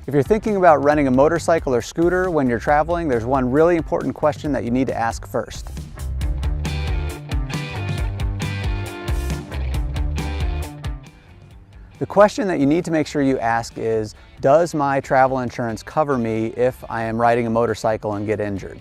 If you're thinking about renting a motorcycle or scooter when you're traveling, there's one really important question that you need to ask first. The question that you need to make sure you ask is, does my travel insurance cover me if I am riding a motorcycle and get injured?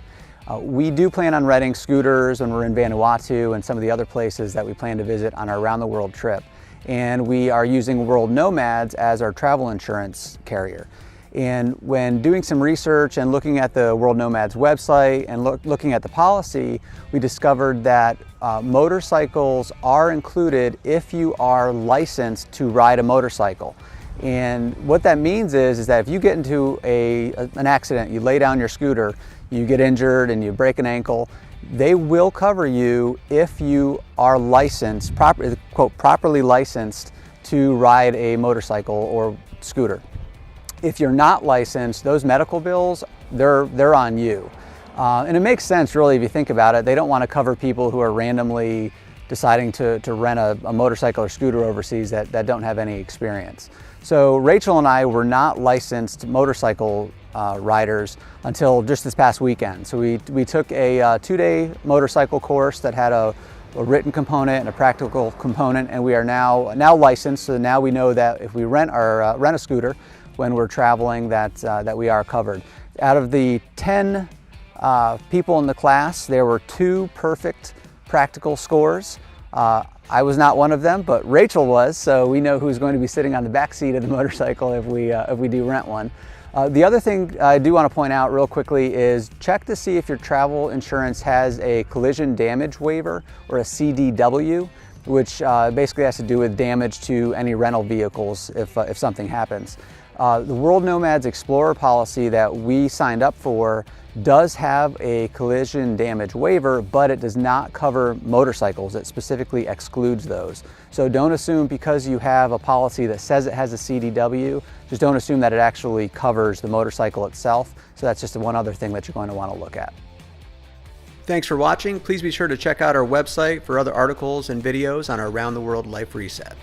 We do plan on renting scooters when we're in Vanuatu and some of the other places that we plan to visit on our around the world trip. And we are using World Nomads as our travel insurance carrier. And when doing some research and looking at the World Nomads website and looking at the policy, we discovered that motorcycles are included if you are licensed to ride a motorcycle. And what that means is that if you get into an accident, you lay down your scooter, you get injured and you break an ankle, they will cover you if you are licensed, properly licensed to ride a motorcycle or scooter. If you're not licensed, those medical bills, they're on you. And it makes sense really if you think about it. They don't want to cover people who are randomly deciding to rent a motorcycle or scooter overseas that don't have any experience. So Rachel and I were not licensed motorcycle riders until just this past weekend. So we took a 2-day motorcycle course that had a written component and a practical component, and we are now licensed. So now we know that if we rent a scooter when we're traveling, that we are covered. Out of the 10 people in the class, there were 2 perfect practical scores. I was not one of them, but Rachel was, so we know who's going to be sitting on the back seat of the motorcycle if we do rent one. The other thing I do want to point out real quickly is check to see if your travel insurance has a collision damage waiver or a CDW, which basically has to do with damage to any rental vehicles if something happens. The World Nomads Explorer policy that we signed up for does have a collision damage waiver, but it does not cover motorcycles. It specifically excludes those. So don't assume because you have a policy that says it has a CDW, just don't assume that it actually covers the motorcycle itself. So that's just one other thing that you're going to want to look at. Thanks for watching. Please be sure to check out our website for other articles and videos on our Around the World Life Reset.